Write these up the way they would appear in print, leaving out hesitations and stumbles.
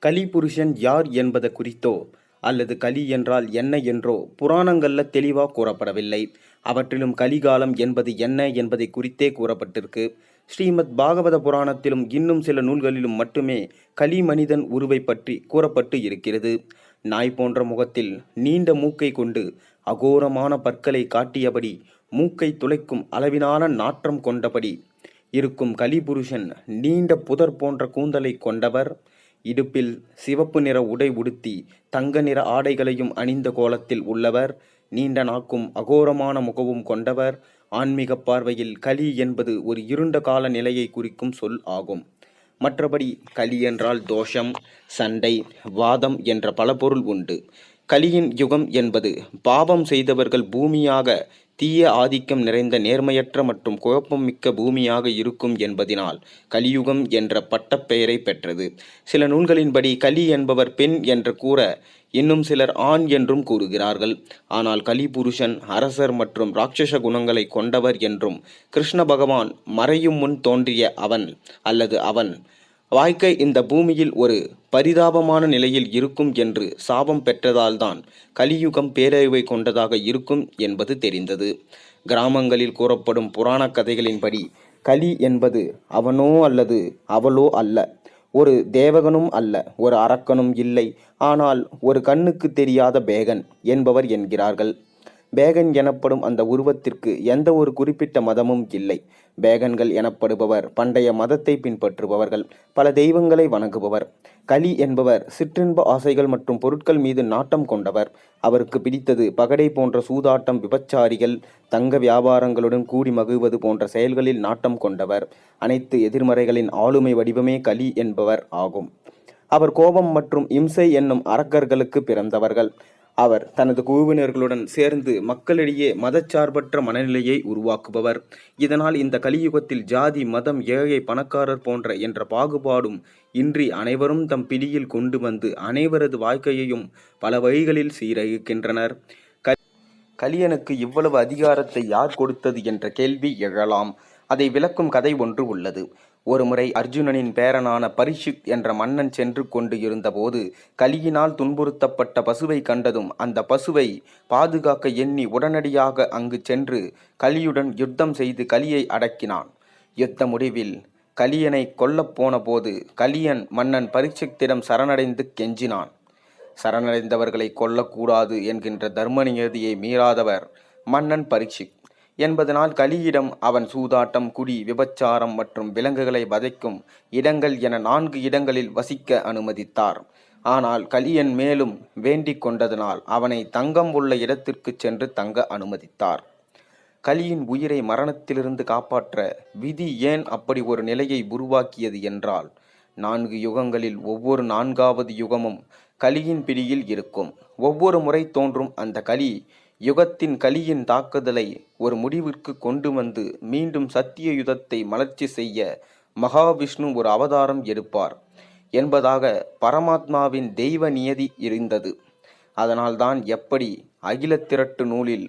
கலி புருஷன் யார் என்பது குறித்தோ அல்லது கலி என்றால் என்ன என்றோ புராணங்கள்ல தெளிவா கூறப்படவில்லை. அவற்றிலும் கலிகாலம் என்பது என்ன என்பதை குறித்தே கூறப்பட்டிருக்கு. ஸ்ரீமத் பாகவத புராணத்திலும் இன்னும் சில நூல்களிலும் மட்டுமே கலி மனிதன் உருவை பற்றி கூறப்பட்டு இருக்கிறது. நாய் போன்ற முகத்தில் நீண்ட மூக்கை கொண்டு அகோரமான பற்களை காட்டியபடி மூக்கை துளைக்கும் அளவிலான நாற்றம் கொண்டபடி இருக்கும் கலிபுருஷன் நீண்ட புதர் போன்ற கூந்தலை கொண்டவர். இடுப்பில் சிவப்பு நிற உடை உடுத்தி தங்க நிற ஆடைகளையும் அணிந்த கோலத்தில் உள்ளவர். நீண்ட நாக்கும் அகோரமான முகமும் கொண்டவர். ஆன்மீக பார்வையில் கலி என்பது ஒரு இருண்ட கால நிலையை குறிக்கும் சொல் ஆகும். மற்றபடி கலி என்றால் தோஷம், சண்டை, வாதம் என்ற பல பொருள் உண்டு. கலியின் யுகம் என்பது பாவம் செய்தவர்கள் பூமியாக தீய ஆதிக்கம் நிறைந்த நேர்மையற்ற மற்றும் குழப்பம் மிக்க பூமியாக இருக்கும் என்பதினால் கலியுகம் என்ற பட்டப்பெயரை பெற்றது. சில நூல்களின்படி கலி என்பவர் பெண் என்று கூற, இன்னும் சிலர் ஆண் என்றும் கூறுகிறார்கள். ஆனால் கலி புருஷன் அரசர் மற்றும் ராட்சச குணங்களை கொண்டவர் என்றும், கிருஷ்ண பகவான் மறையும் முன் தோன்றிய அவன் அல்லது அவன் வாழ்க்கை இந்த பூமியில் ஒரு பரிதாபமான நிலையில் இருக்கும் என்று சாபம் பெற்றதால்தான் கலியுகம் பேரழிவை கொண்டதாக இருக்கும் என்பது தெரிந்தது. கிராமங்களில் கூறப்படும் புராண கதைகளின்படி கலி என்பது அவனோ அல்லது அவளோ அல்ல, ஒரு தேவகனும் அல்ல, ஒரு அரக்கனும் இல்லை, ஆனால் ஒரு கண்ணுக்கு தெரியாத பேகன் என்பவர் என்கிறார்கள். பேகன் எனப்படும் அந்த உருவத்திற்கு எந்த ஒரு குறிப்பிட்ட மதமும் இல்லை. பேகன்கள் எனப்படுபவர் பண்டைய மதத்தை பின்பற்றுபவர்கள், பல தெய்வங்களை வணங்குபவர். கலி என்பவர் சிற்றின்ப ஆசைகள் மற்றும் பொருட்கள் மீது நாட்டம் கொண்டவர். அவருக்கு பிடித்தது பகடை போன்ற சூதாட்டம், விபச்சாரிகள், தங்க வியாபாரங்களுடன் கூடி மகிழ்வது போன்ற செயல்களில் நாட்டம் கொண்டவர். அனைத்து எதிர்மறைகளின் ஆளுமை வடிவமே கலி என்பவர் ஆகும். அவர் கோபம் மற்றும் இம்சை என்னும் அரக்கர்களுக்கு பிறந்தவர்கள். அவர் தனது குழுவினர்களுடன் சேர்ந்து மக்களிடையே மதச்சார்பற்ற மனநிலையை உருவாக்குபவர். இதனால் இந்த கலியுகத்தில் ஜாதி, மதம், ஏழை, பணக்காரர் போன்ற என்ற பாகுபாடும் இன்றி அனைவரும் தம் பிடியில் கொண்டு வந்து அனைவரது வாழ்க்கையையும் பல வழிகளில் சீரழிக்கின்றனர். கலியனுக்கு இவ்வளவு அதிகாரத்தை யார் கொடுத்தது என்ற கேள்வி எழலாம். அதை விளக்கும் கதை ஒன்று உள்ளது. ஒருமுறை அர்ஜுனனின் பேரனான பரீட்சித் என்ற மன்னன் சென்று கொண்டு இருந்தபோது கலியினால் துன்புறுத்தப்பட்ட பசுவை கண்டதும் அந்த பசுவை பாதுகாக்க எண்ணி உடனடியாக அங்கு சென்று கலியுடன் யுத்தம் செய்து கலியை அடக்கினான். யுத்த முடிவில் கலியனை கொல்லப்போன போது கலியன் மன்னன் பரீட்சித்திடம் சரணடைந்து கெஞ்சினான். சரணடைந்தவர்களை கொல்லக்கூடாது என்கின்ற தர்ம நியதியை மீறாதவர் மன்னன் பரீட்சித் என்பதனால் கலியிடம் அவன் சூதாட்டம், குடி, விபச்சாரம் மற்றும் விலங்குகளை வதைக்கும் இடங்கள் என 4 இடங்களில் வசிக்க அனுமதித்தார். ஆனால் கலியன் மேலும் வேண்டிக் கொண்டதனால் அவனை தங்கம் உள்ள இடத்திற்கு சென்று தங்க அனுமதித்தார். கலியின் உயிரை மரணத்திலிருந்து காப்பாற்ற விதி ஏன் அப்படி ஒரு நிலையை உருவாக்கியது என்றால், 4 யுகங்களில் ஒவ்வொரு 4வது யுகமும் கலியின் பிடியில் இருக்கும். ஒவ்வொரு முறை தோன்றும் அந்த கலி யுகத்தின் கலியின் தாக்குதலை ஒரு முடிவிற்கு கொண்டு வந்து மீண்டும் சத்திய யுகத்தை மலர்ச்சி செய்ய மகாவிஷ்ணு ஒரு அவதாரம் எடுப்பார் என்பதாக பரமாத்மாவின் தெய்வ நியதி இருந்தது. அதனால்தான் எப்படி அகில திரட்டு நூலில்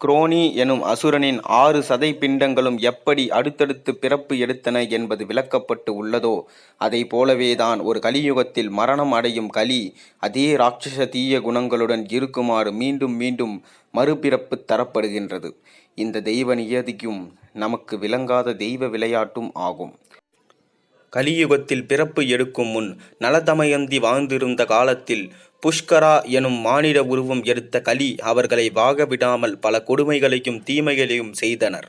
குரோனி எனும் அசுரனின் 6 சதை பிண்டங்களும் எப்படி அடுத்தடுத்து பிறப்பு எடுத்தன என்பது விளக்கப்பட்டு உள்ளதோ, அதை போலவேதான் ஒரு கலியுகத்தில் மரணம் அடையும் கலி அதே ராட்சச தீய குணங்களுடன் இருக்குமாறு மீண்டும் மீண்டும் மறுபிறப்பு தரப்படுகின்றது. இந்த தெய்வ நியதிக்கும் நமக்கு விளங்காத தெய்வ விளையாட்டும் ஆகும். கலியுகத்தில் பிறப்பு எடுக்கும் முன் நலதமயந்தி வாழ்ந்திருந்த காலத்தில் புஷ்கரா எனும் மானிட உருவம் எடுத்த கலி அவர்களை வாக விடாமல் பல கொடுமைகளையும் தீமைகளையும் செய்தனர்.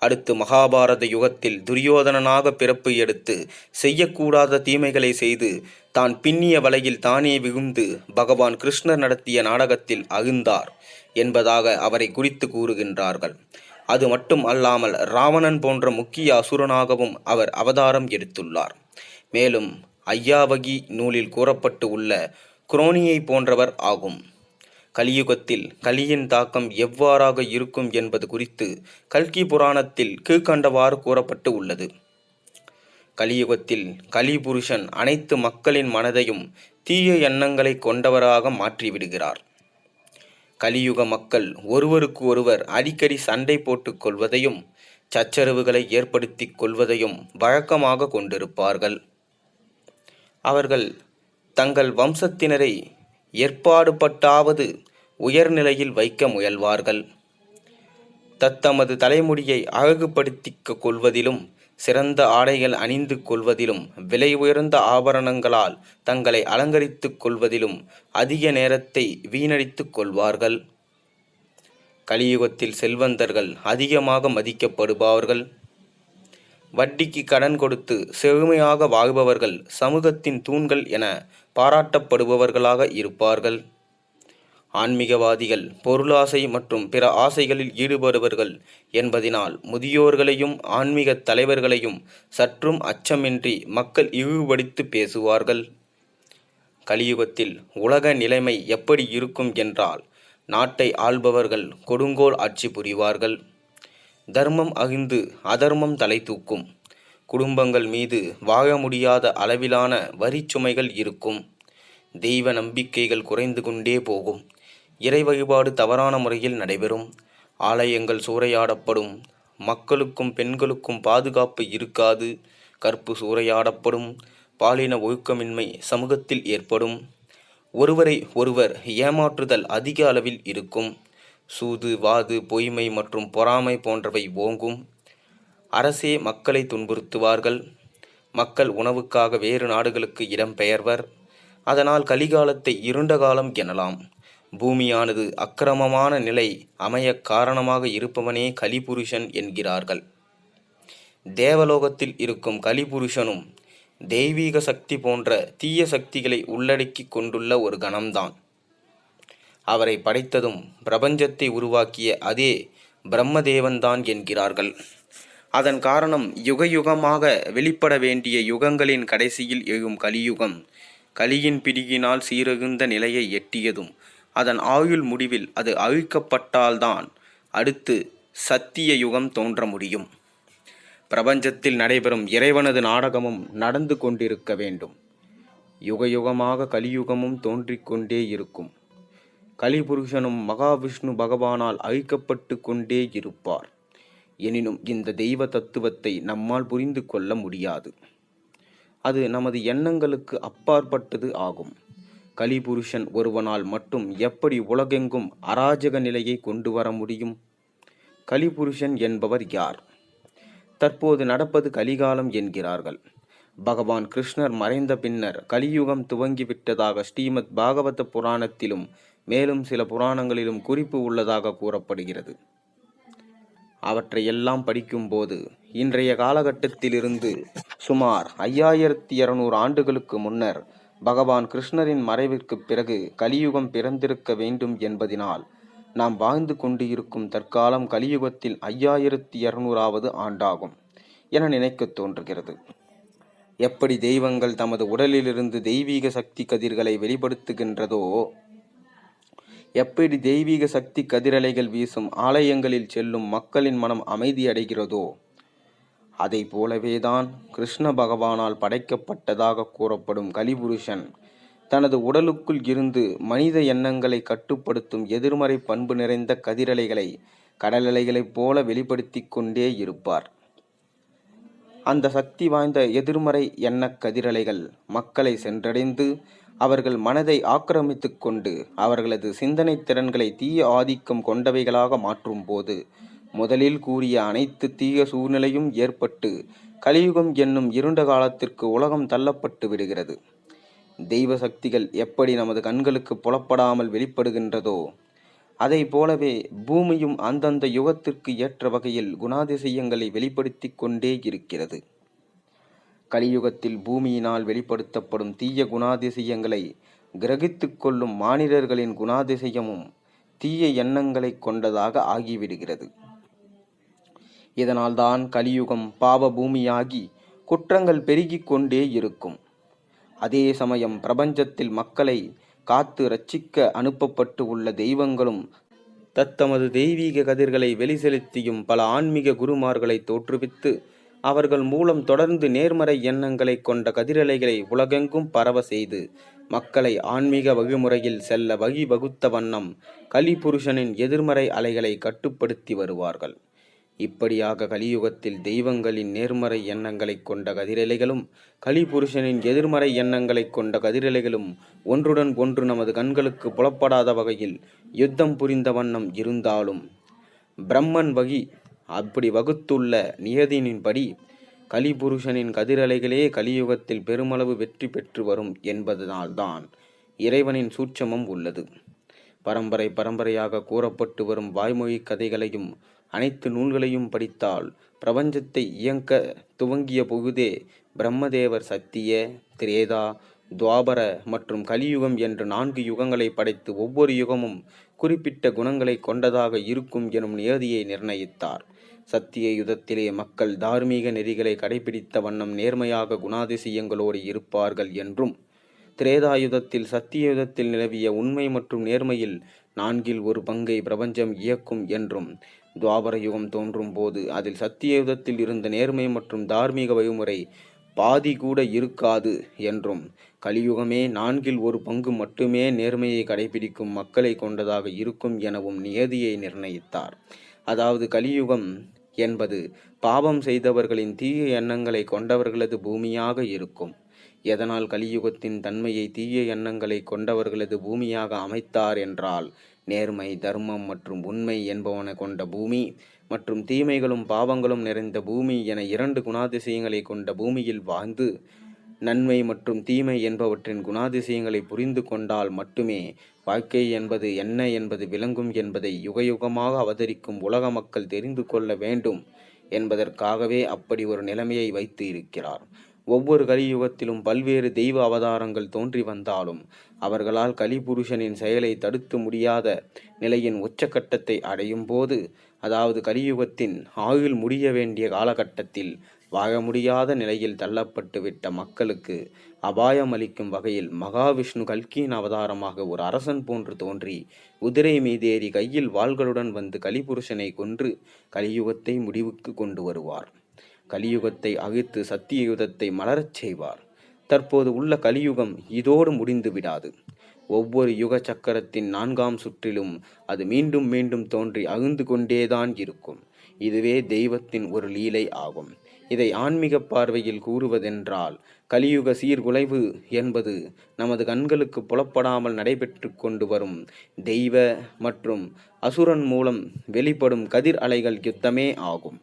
அடுத்து மகாபாரத யுகத்தில் துரியோதனனாக பிறப்பு எடுத்து செய்யக்கூடாத தீமைகளை செய்து தான் பின்னிய வலையில் தானே விழுந்து பகவான் கிருஷ்ணர் நடத்திய நாடகத்தில் அழுந்தார் என்பதாக அவரை குறித்து கூறுகின்றார்கள். அது மட்டும் அல்லாமல் ராவணன் போன்ற முக்கிய அசுரனாகவும் அவர் அவதாரம் எடுத்துள்ளார். மேலும் ஐயாவகி நூலில் கூறப்பட்டு உள்ள குரோனியை போன்றவர் ஆகும். கலியுகத்தில் கலியின் தாக்கம் எவ்வாறாக இருக்கும் என்பது குறித்து கல்கி புராணத்தில் கீழ்கண்டவாறு கூறப்பட்டு உள்ளது. கலியுகத்தில் கலி புருஷன் அனைத்து மக்களின் மனதையும் தீய எண்ணங்களை கொண்டவராக மாற்றிவிடுகிறார். கலியுக மக்கள் ஒருவருக்கு ஒருவர் அடிக்கடி சண்டை போட்டுக் கொள்வதையும் சச்சரவுகளை ஏற்படுத்தி கொள்வதையும் வழக்கமாக கொண்டிருப்பார்கள். அவர்கள் தங்கள் வம்சத்தினரை ஏற்பாடுபட்டாவது உயர்நிலையில் வைக்க முயல்வார்கள். தத்தமது தலைமுடியை அழகுபடுத்திக் கொள்வதிலும் சிறந்த ஆடைகள் அணிந்து கொள்வதிலும் விலை உயர்ந்த ஆபரணங்களால் தங்களை அலங்கரித்துக் கொள்வதிலும் அதிக நேரத்தை வீணடித்துக் கொள்வார்கள். கலியுகத்தில் செல்வந்தர்கள் அதிகமாக மதிக்கப்படுபவர்கள். வட்டிக்கு கடன் கொடுத்து செழுமையாக வாழ்பவர்கள் சமூகத்தின் தூண்கள் என பாராட்டப்படுபவர்களாக இருப்பார்கள். ஆன்மீகவாதிகள் பொருளாசை மற்றும் பிற ஆசைகளில் ஈடுபடுபவர்கள் என்பதினால் முதியோர்களையும் ஆன்மீக தலைவர்களையும் சற்றும் அச்சமின்றி மக்கள் இழிவுபடுத்தி பேசுவார்கள். கலியுகத்தில் உலக நிலைமை எப்படி இருக்கும் என்றால், நாட்டை ஆள்பவர்கள் கொடுங்கோல் ஆட்சி புரிவார்கள். தர்மம் அழிந்து அதர்மம் தலை தூக்கும். குடும்பங்கள் மீது வாழ முடியாத அளவிலான வரிச்சுமைகள் இருக்கும். தெய்வ நம்பிக்கைகள் குறைந்து கொண்டே போகும். இறை வழிபாடு தவறான முறையில் நடைபெறும். ஆலயங்கள் சூறையாடப்படும். மக்களுக்கும் பெண்களுக்கும் பாதுகாப்பு இருக்காது. கற்பு சூறையாடப்படும். பாலின ஒழுக்கமின்மை சமூகத்தில் ஏற்படும். ஒருவரை ஒருவர் ஏமாற்றுதல் அதிக அளவில் இருக்கும். சூது, வாது, பொய்மை மற்றும் பொறாமை போன்றவை ஓங்கும். அரசே மக்களை துன்புறுத்துவார்கள். மக்கள் உணவுக்காக வேறு நாடுகளுக்கு இடம்பெயர்வர். அதனால் கலிகாலத்தை இருண்ட காலம் எனலாம். பூமியானது அக்கிரமமான நிலை அமைய காரணமாக இருப்பவனே கலிபுருஷன் என்கிறார்கள். தேவலோகத்தில் இருக்கும் கலிபுருஷனும் தெய்வீக சக்தி போன்ற தீய சக்திகளை உள்ளடக்கி கொண்டுள்ள ஒரு கணம்தான். அவரை படைத்ததும் பிரபஞ்சத்தை உருவாக்கிய அதே பிரம்மதேவன்தான் என்கிறார்கள். அதன் காரணம் யுகயுகமாக வெளிப்பட வேண்டிய யுகங்களின் கடைசியில் எழும் கலியுகம் கலியின் பிடியினால் சீரகுந்த நிலையை எட்டியதும் அதன் ஆயுள் முடிவில் அது அழிக்கப்பட்டால்தான் அடுத்து சத்திய யுகம் தோன்ற முடியும். பிரபஞ்சத்தில் நடைபெறும் இறைவனது நாடகமும் நடந்து கொண்டிருக்க வேண்டும். யுகயுகமாக கலியுகமும் தோன்றிக்கொண்டே இருக்கும். கலிபுருஷனும் மகாவிஷ்ணு பகவானால் அழிக்கப்பட்டு கொண்டே இருப்பார். எனினும் இந்த தெய்வ தத்துவத்தை நம்மால் புரிந்து கொள்ள முடியாது. அது நமது எண்ணங்களுக்கு அப்பாற்பட்டது ஆகும். கலிபுருஷன் ஒருவனால் மட்டும் எப்படி உலகெங்கும் அராஜக நிலையை கொண்டு வர முடியும்? கலிபுருஷன் என்பவர் யார்? தற்போது நடப்பது கலிகாலம் என்கிறார்கள். பகவான் கிருஷ்ணர் மறைந்த பின்னர் கலியுகம் துவங்கிவிட்டதாக ஸ்ரீமத் பாகவத புராணத்திலும் மேலும் சில புராணங்களிலும் குறிப்பு உள்ளதாக கூறப்படுகிறது. அவற்றையெல்லாம் படிக்கும்போது இன்றைய காலகட்டத்திலிருந்து சுமார் 5200 ஆண்டுகளுக்கு முன்னர் பகவான் கிருஷ்ணரின் மறைவிற்கு பிறகு கலியுகம் பிறந்திருக்க வேண்டும் என்பதினால் நாம் வாழ்ந்து கொண்டு இருக்கும் தற்காலம் கலியுகத்தில் 5200வது ஆண்டாகும் என நினைக்க தோன்றுகிறது. எப்படி தெய்வங்கள் தமது உடலிலிருந்து தெய்வீக சக்தி கதிர்களை வெளிப்படுத்துகின்றதோ, எப்படி தெய்வீக சக்தி கதிரலைகள் வீசும் ஆலயங்களில் செல்லும் மக்களின் மனம் அமைதி அடைகிறதோ, அதை போலவேதான் கிருஷ்ண பகவானால் படைக்கப்பட்டதாக கூறப்படும் கலிபுருஷன் தனது உடலுக்குள் இருந்து மனித எண்ணங்களை கட்டுப்படுத்தும் எதிர்மறை பண்பு நிறைந்த கதிரலைகளை கடலலைகளைப் போல வெளிப்படுத்தி கொண்டே இருப்பார். அந்த சக்தி வாய்ந்த எதிர்மறை எண்ண கதிரலைகள் மக்களை சென்றடைந்து அவர்கள் மனதை ஆக்கிரமித்து கொண்டு அவர்களது சிந்தனை திறன்களை தீய ஆதிக்கம் கொண்டவைகளாக மாற்றும் போது முதலில் கூறிய அனைத்து தீய சூழ்நிலையும் ஏற்பட்டு கலியுகம் என்னும் இருண்ட காலத்திற்கு உலகம் தள்ளப்பட்டு விடுகிறது. தெய்வ சக்திகள் எப்படி நமது கண்களுக்கு புலப்படாமல் வெளிப்படுகின்றதோ, அதை போலவே பூமியும் அந்தந்த யுகத்திற்கு ஏற்ற வகையில் குணாதிசயங்களை வெளிப்படுத்தி கொண்டே இருக்கிறது. கலியுகத்தில் பூமியினால் வெளிப்படுத்தப்படும் தீய குணாதிசயங்களை கிரகித்து கொள்ளும் மானிடர்களின் குணாதிசயமும் தீய எண்ணங்களை கொண்டதாக ஆகிவிடுகிறது. இதனால்தான் கலியுகம் பாவ பூமியாகி குற்றங்கள் பெருகிக் கொண்டே இருக்கும். அதே சமயம் பிரபஞ்சத்தில் மக்களை காத்து ரட்சிக்க அனுப்பப்பட்டு உள்ள தெய்வங்களும் தத்தமது தெய்வீக கதிர்களை வெளிசெலுத்தியும் பல ஆன்மீக குருமார்களை தோற்றுவித்து அவர்கள் மூலம் தொடர்ந்து நேர்மறை எண்ணங்களை கொண்ட கதிரலைகளை உலகெங்கும் பரவ செய்து மக்களை ஆன்மீக வழிமுறையில் செல்ல வகி வகுத்த வண்ணம் கலிபுருஷனின் எதிர்மறை அலைகளை கட்டுப்படுத்தி வருவார்கள். இப்படியாக கலியுகத்தில் தெய்வங்களின் நேர்மறை எண்ணங்களைக் கொண்ட கதிரலைகளும் கலிபுருஷனின் எதிர்மறை எண்ணங்களைக் கொண்ட கதிரலைகளும் ஒன்றுடன் ஒன்று நமது கண்களுக்கு புலப்படாத வகையில் யுத்தம் புரிந்த வண்ணம் இருந்தாலும் பிரம்மன் அப்படி வகுத்துள்ள நியதியின்படி கலிபுருஷனின் கதிரலைகளே கலியுகத்தில் பெருமளவு வெற்றி பெற்று வரும் என்பதனால்தான் இறைவனின் சூட்சமம் உள்ளது. பரம்பரை பரம்பரையாக கூறப்பட்டு வரும் வாய்மொழி கதைகளையும் அனைத்து நூல்களையும் படித்தால் பிரபஞ்சத்தை இயங்க துவங்கிய பொழுதே பிரம்மதேவர் சத்திய, திரேதா, துவாபர மற்றும் கலியுகம் என்ற 4 யுகங்களை படைத்து ஒவ்வொரு யுகமும் குறிப்பிட்ட குணங்களை கொண்டதாக இருக்கும் எனும் நியதியை நிர்ணயித்தார். சத்திய யுகத்திலே மக்கள் தார்மீக நெறிகளை கடைபிடித்த வண்ணம் நேர்மையாக குணாதிசயங்களோடு இருப்பார்கள் என்றும், திரேதாயுதத்தில் சத்தியயுகத்தில் நிலவிய உண்மை மற்றும் நேர்மையில் 1/4 பங்கை பிரபஞ்சம் இயக்கும் என்றும், துவாபர யுகம் தோன்றும் போது அதில் சத்தியயுகத்தில் இருந்த நேர்மை மற்றும் தார்மீக வழிமுறை பாதி கூட இருக்காது என்றும், கலியுகமே 1/4 பங்கு மட்டுமே நேர்மையை கடைபிடிக்கும் மக்களை கொண்டதாக இருக்கும் எனவும் நியதியை நிர்ணயித்தார். அதாவது கலியுகம் என்பது பாவம் செய்தவர்களின் தீய எண்ணங்களை கொண்டவர்களது பூமியாக இருக்கும். எதனால் கலியுகத்தின் தன்மையை தீய எண்ணங்களை கொண்டவர்களது பூமியாக அமைத்தார் என்றால், நேர்மை, தர்மம் மற்றும் உண்மை என்பவன கொண்ட பூமி மற்றும் தீமைகளும் பாவங்களும் நிறைந்த பூமி என 2 குணாதிசயங்களை கொண்ட பூமியில் வாழ்ந்து நன்மை மற்றும் தீமை என்பவற்றின் குணாதிசயங்களை புரிந்து கொண்டால் மட்டுமே வாழ்க்கை என்பது என்ன என்பது விளங்கும் என்பதை யுகயுகமாக அவதரிக்கும் உலக மக்கள் தெரிந்து கொள்ள வேண்டும் என்பதற்காகவே அப்படி ஒரு நிலைமையை வைத்து இருக்கிறார். ஒவ்வொரு கலியுகத்திலும் பல்வேறு தெய்வ அவதாரங்கள் தோன்றி வந்தாலும் அவர்களால் கலிபுருஷனின் செயலை தடுத்து முடியாத நிலையின் உச்சக்கட்டத்தை அடையும் போது, அதாவது கலியுகத்தின் ஆயுள் முடிய வேண்டிய காலகட்டத்தில் வாழ முடியாத நிலையில் தள்ளப்பட்டு விட்ட மக்களுக்கு அபாயம் அளிக்கும் வகையில் மகாவிஷ்ணு கல்கியின் அவதாரமாக ஒரு அரசன் போன்று தோன்றி குதிரை மீதேறி கையில் வாள்களுடன் வந்து கலிபுருஷனை கொன்று கலியுகத்தை முடிவுக்கு கொண்டு வருவார். கலியுகத்தை அழித்து சத்திய யுகத்தை மலரச் செய்வார். தற்போது உள்ள கலியுகம் இதோடு முடிந்து விடாது. ஒவ்வொரு யுக சக்கரத்தின் 4ஆம் சுற்றிலும் அது மீண்டும் மீண்டும் தோன்றி அழிந்து கொண்டேதான் இருக்கும். இதுவே தெய்வத்தின் ஒரு லீலை ஆகும். இதை ஆன்மீக பார்வையில் கூறுவதென்றால், கலியுக சீர்குலைவு என்பது நமது கண்களுக்கு புலப்படாமல் நடைபெற்று கொண்டு வரும் தெய்வ மற்றும் அசுரன் மூலம் வெளிப்படும் கதிர் அலைகள் யுத்தமே ஆகும்.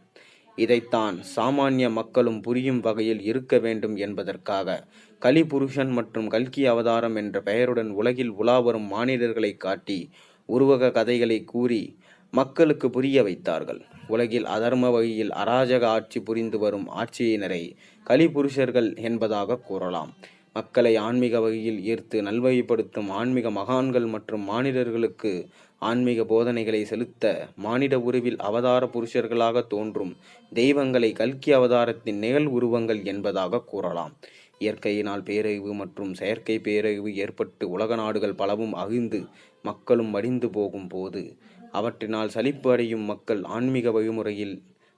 இதைத்தான் சாமானிய மக்களும் புரியும் வகையில் இருக்க வேண்டும் என்பதற்காக கலிபுருஷன் மற்றும் கல்கி அவதாரம் என்ற பெயருடன் உலகில் உலாவரும் மானிடர்களை காட்டி உருவக கதைகளை கூறி மக்களுக்கு புரிய வைத்தார்கள். உலகில் அதர்ம வகையில் அராஜக ஆட்சி புரிந்து வரும் ஆட்சியினரை கலிபுருஷர்கள் என்பதாக கூறலாம். மக்களை ஆன்மீக வகையில் ஈர்த்து நல்வழிப்படுத்தும் ஆன்மீக மகான்கள் மற்றும் மானிடர்களுக்கு ஆன்மீக போதனைகளை செலுத்த மானிட உருவில் அவதார புருஷர்களாக தோன்றும் தெய்வங்களை கல்கி அவதாரத்தின் நிகழ் உருவங்கள் என்பதாக கூறலாம். இயற்கையினால் பேரழிவு மற்றும் செயற்கை பேரழிவு ஏற்பட்டு உலக நாடுகள் பலவும் அழிந்து மக்களும் மடிந்து போகும் போது அவற்றினால் சலிப்பு அடையும் மக்கள் ஆன்மீக வழிமுறையில்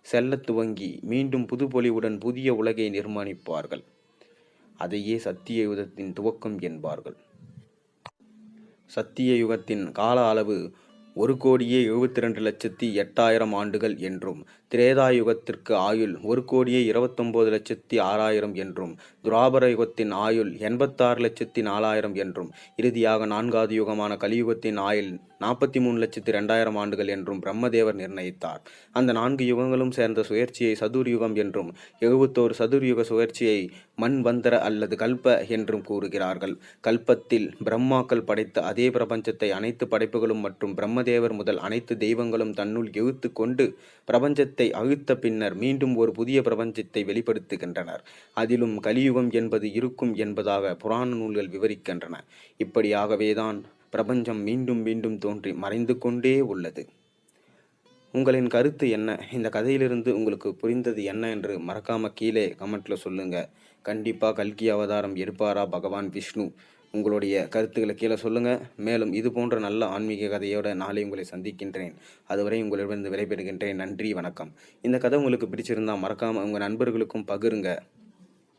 செல்ல துவங்கி மீண்டும் புதுப்பொலிவுடன் புதிய உலகை நிர்மாணிப்பார்கள். அதையே சத்திய யுகத்தின் துவக்கம் என்பார்கள். சத்திய யுகத்தின் கால அளவு 1,72,08,000 ஆண்டுகள் என்றும், திரேதாயுகத்திற்கு ஆயுள் 1,29,06,000 என்றும், துவாபர யுகத்தின் ஆயுள் 86,04,000 என்றும், இறுதியாக 4வது யுகமான கலியுகத்தின் ஆயுள் 43,02,000 ஆண்டுகள் என்றும் பிரம்மதேவர் நிர்ணயித்தார். அந்த 4 யுகங்களும் சேர்ந்த சுழற்சியை சதுர்யுகம் என்றும், 71 சதுர்யுக சுழற்சியை மண்வந்தர அல்லது கல்ப என்றும் கூறுகிறார்கள். கல்பத்தில் பிரம்மாக்கள் படைத்த அதே பிரபஞ்சத்தை அனைத்து படைப்புகளும் மற்றும் பிரம்மதேவர் முதல் அனைத்து தெய்வங்களும் தன்னுள் இழுத்து கொண்டு பிரபஞ்சத்தை அழித்த பின்னர் மீண்டும் ஒரு புதிய பிரபஞ்சத்தை வெளிப்படுத்துகின்றனர். அதிலும் கலியுகம் என்பது இருக்கும் என்பதாக புராண நூல்கள் விவரிக்கின்றன. இப்படியாகவேதான் பிரபஞ்சம் மீண்டும் மீண்டும் தோன்றி மறைந்து கொண்டே உள்ளது. உங்களின் கருத்து என்ன? இந்த கதையிலிருந்து உங்களுக்கு புரிந்தது என்ன என்று மறக்காம கீழே கமெண்ட்ல சொல்லுங்க. கண்டிப்பா கல்கி அவதாரம் எடுப்பாரா பகவான் விஷ்ணு? உங்களுடைய கருத்துக்களை கீழே சொல்லுங்க. மேலும் இது போன்ற நல்ல ஆன்மீக கதையோட நாளை உங்களை சந்திக்கின்றேன். அதுவரை உங்களிடமிருந்து விடைபெறுகின்றேன். நன்றி, வணக்கம். இந்த கதை உங்களுக்கு பிடிச்சிருந்தா மறக்காம உங்க நண்பர்களுக்கும் பகிருங்க.